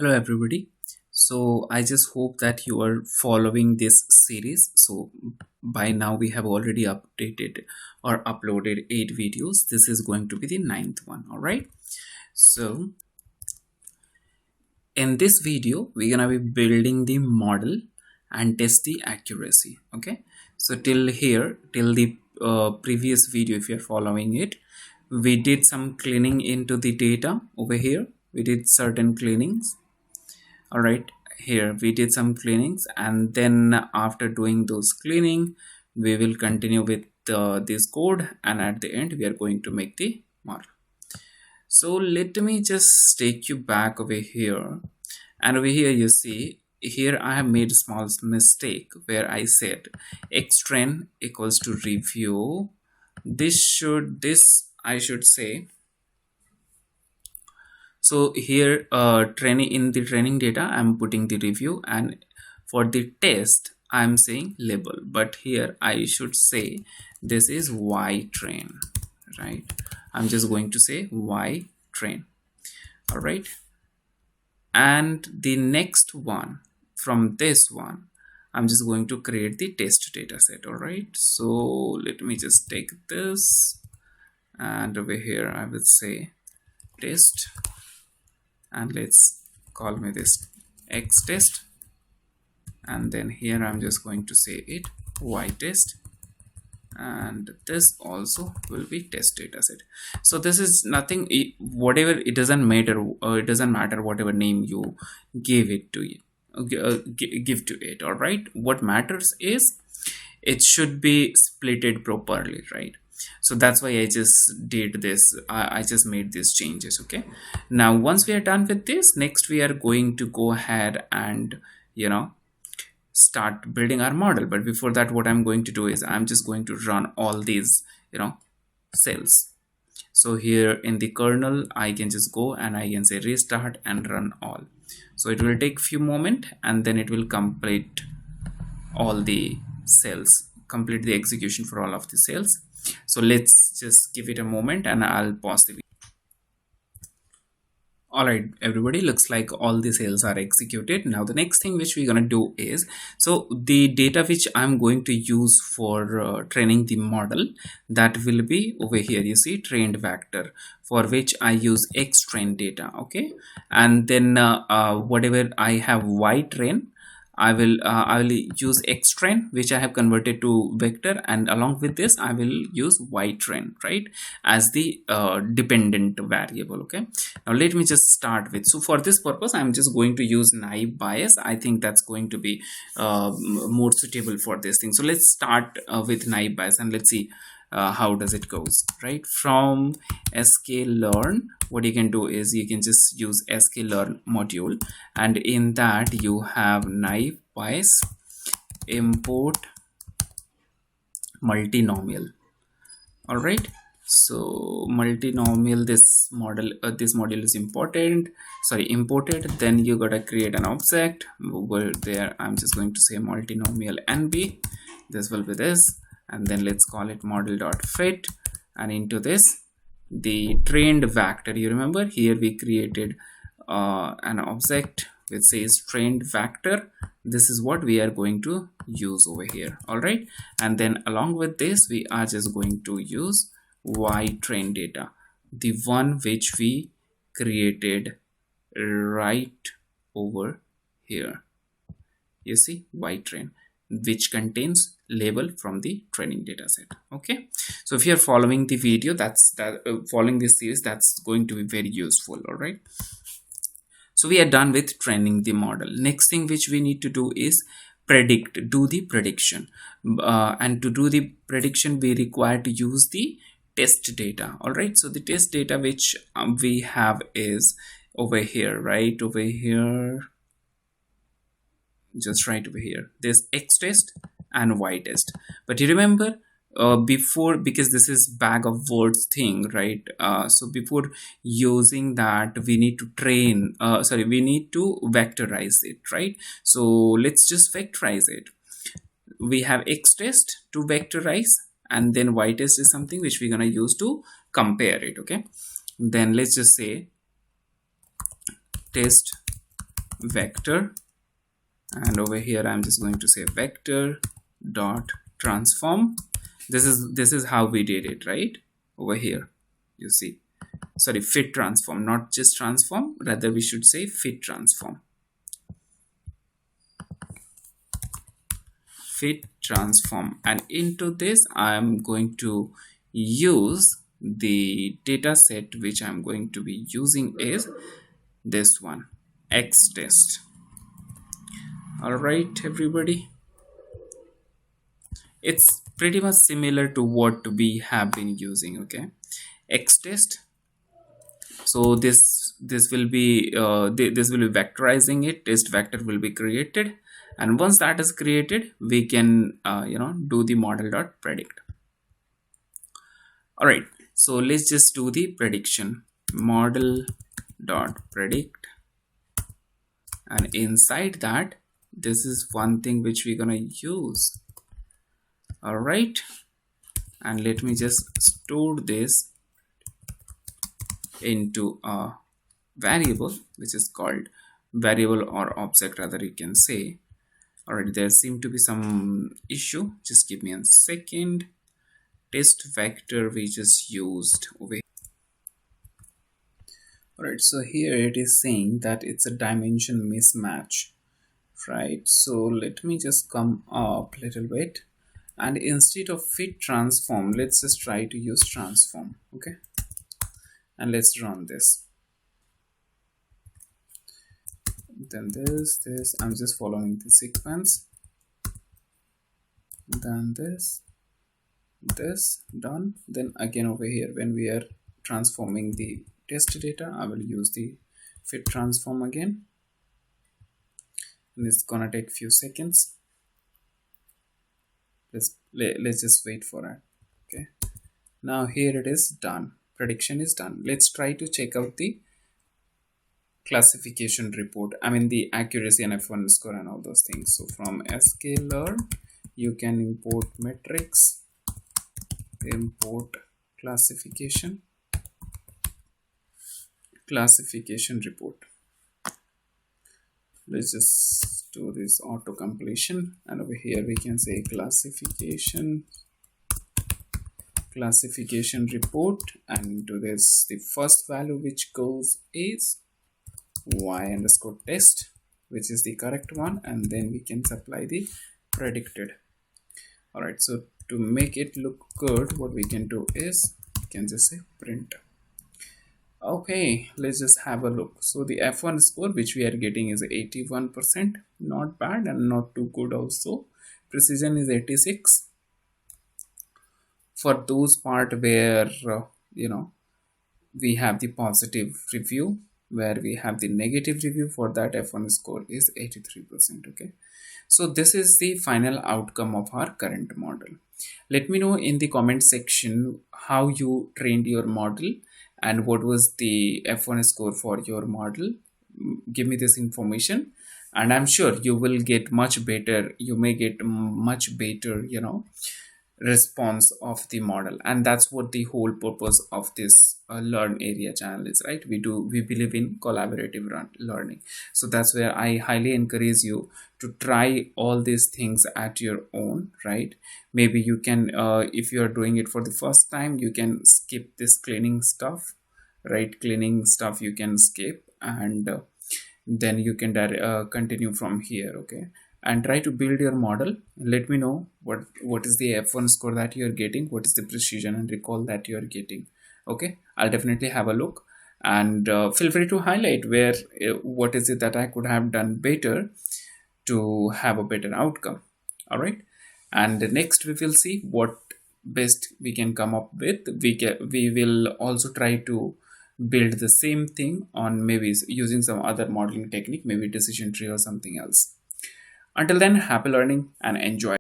Hello everybody. So I just hope that you are following this series. So by now we have already updated or uploaded 8 videos. This is going to be the ninth one. All right. So in this video we're gonna be building the model and test the accuracy. Okay. So till the previous video, if you're following it, we did some cleaning into the data over here. We did certain cleanings. All right, here we did some cleanings, and then after doing those cleaning we will continue with this code, and at the end we are going to make the model. So let me just take you back over here, and over here you see here I have made a small mistake where I said xtrain equals to review. This I should say. So here training, in the training data I'm putting the review, and for the test I'm saying label, but here I should say this is y train, right? I'm just going to say y train. All right, and the next one, from this one I'm just going to create the test data set. All right, so let me just take this, and over here I would say test, and let's call me this x test, and then here I'm just going to say it y test, and this also will be test data set. So this is nothing, whatever, it doesn't matter, it doesn't matter whatever name you give it to it, give to it. All right, what matters is it should be splitted properly, right? So that's why I just did this. I just made these changes. Okay, now once we are done with this, next we are going to go ahead and start building our model. But before that, what I'm going to do is I'm just going to run all these cells. So here in the kernel I can just go and I can say restart and run all. So it will take few moments, and then it will complete all the cells, complete the execution for all of the cells. So let's just give it a moment and I'll pause the video. All right, everybody, looks like all the cells are executed. Now the next thing which we're going to do is, so the data which I'm going to use for training the model, that will be over here. You see trained vector, for which I use x train data. Okay, and then whatever I have y train, I will use x train, which I have converted to vector, and along with this I will use y train, right, as the dependent variable. Okay, now let me just start with, so for this purpose I'm just going to use naive Bayes. I think that's going to be more suitable for this thing. So let's start with naive Bayes, and let's see how does it goes. Right, from sklearn, what you can do is you can just use sklearn module, and in that you have naive Bayes import multinomial. All right, so multinomial, this module is important, sorry, imported. Then you gotta create an object over there. I'm just going to say multinomial nb, this will be this, and then let's call it model.fit, and into this the trained vector. You remember here we created an object which says trained vector. This is what we are going to use over here. All right, and then along with this we are just going to use y train data, the one which we created right over here. You see y train, which contains label from the training data set. Okay, so if you're following the video, following this series, that's going to be very useful. All right, so we are done with training the model. Next thing which we need to do is do the prediction, and to do the prediction we require to use the test data. All right, so the test data which we have is over here, right over here, just right over here, this x test and y test. But you remember before, because this is bag of words thing, right, so before using that we need to we need to vectorize it, right? So let's just vectorize it. We have x test to vectorize, and then y test is something which we're going to use to compare it. Okay, then let's just say test vector, and over here I'm just going to say vector dot transform. This is how we did it, right? Over here you see, sorry, fit transform, not just transform, rather we should say fit transform. Fit transform, and into this I am going to use the data set which I'm going to be using is this one, X test. All right, everybody, it's pretty much similar to what we have been using. Okay, X test. So this will be this will be vectorizing it. Test vector will be created, and once that is created, we can do the model dot predict. All right, so let's just do the prediction. Model dot predict, and inside that, this is one thing which we're gonna use. All right, and let me just store this into a variable which is called variable or object, rather you can say. All right, there seem to be some issue, just give me a second. Test vector we just used over here. All right, so here it is saying that it's a dimension mismatch, right? So let me just come up a little bit, and instead of fit transform, let's just try to use transform. Okay, and let's run this. Then this I'm just following the sequence, then this done. Then again over here, when we are transforming the test data, I will use the fit transform again, and it's gonna take few seconds. Let's just wait for it. Okay, now here it is done, prediction is done. Let's try to check out the classification report, I mean the accuracy and F1 score and all those things. So from sklearn you can import metrics, import classification report. Let's just do this auto completion, and over here we can say classification report, and into this the first value which goes is y underscore test, which is the correct one, and then we can supply the predicted. All right, so to make it look good, what we can do is we can just say print. Okay, let's just have a look. So the F1 score which we are getting is 81%, not bad and not too good also. Precision is 86. For those part where we have the positive review, where we have the negative review, for that F1 score is 83%. Okay, so this is the final outcome of our current model. Let me know in the comment section how you trained your model and what was the F1 score for your model. Give me this information, and I'm sure you will get much better, you may get much better response of the model. And that's what the whole purpose of this Learnerea channel is, right? We believe in collaborative learning. So that's where I highly encourage you to try all these things at your own, right? Maybe you can if you are doing it for the first time, you can skip this cleaning stuff, right? Cleaning stuff you can skip, and then you can continue from here. Okay, and try to build your model. Let me know what is the F1 score that you're getting, what is the precision and recall that you're getting. Okay, I'll definitely have a look, and feel free to highlight where what is it that I could have done better to have a better outcome. All right, and next we will see what best we can come up with. We will also try to build the same thing on maybe using some other modeling technique, maybe decision tree or something else. Until then, happy learning and enjoy.